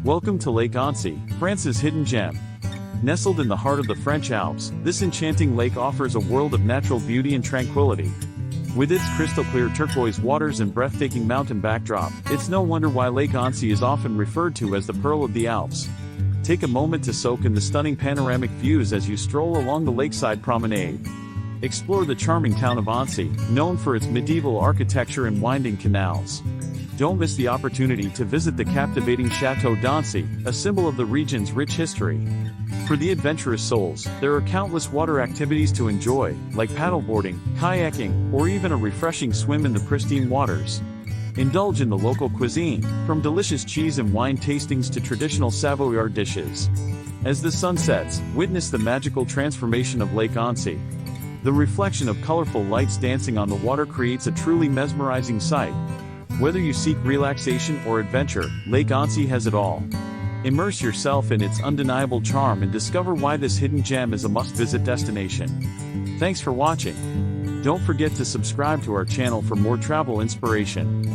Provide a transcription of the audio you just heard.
Welcome to Lake Annecy, France's hidden gem. Nestled in the heart of the French Alps, this enchanting lake offers a world of natural beauty and tranquility. With its crystal-clear turquoise waters and breathtaking mountain backdrop, it's no wonder why Lake Annecy is often referred to as the Pearl of the Alps. Take a moment to soak in the stunning panoramic views as you stroll along the lakeside promenade. Explore the charming town of Annecy, known for its medieval architecture and winding canals. Don't miss the opportunity to visit the captivating Chateau d'Annecy, a symbol of the region's rich history. For the adventurous souls, there are countless water activities to enjoy, like paddleboarding, kayaking, or even a refreshing swim in the pristine waters. Indulge in the local cuisine, from delicious cheese and wine tastings to traditional Savoyard dishes. As the sun sets, witness the magical transformation of Lake Annecy. The reflection of colorful lights dancing on the water creates a truly mesmerizing sight. Whether you seek relaxation or adventure, Lake Annecy has it all. Immerse yourself in its undeniable charm and discover why this hidden gem is a must-visit destination. Thanks for watching. Don't forget to subscribe to our channel for more travel inspiration.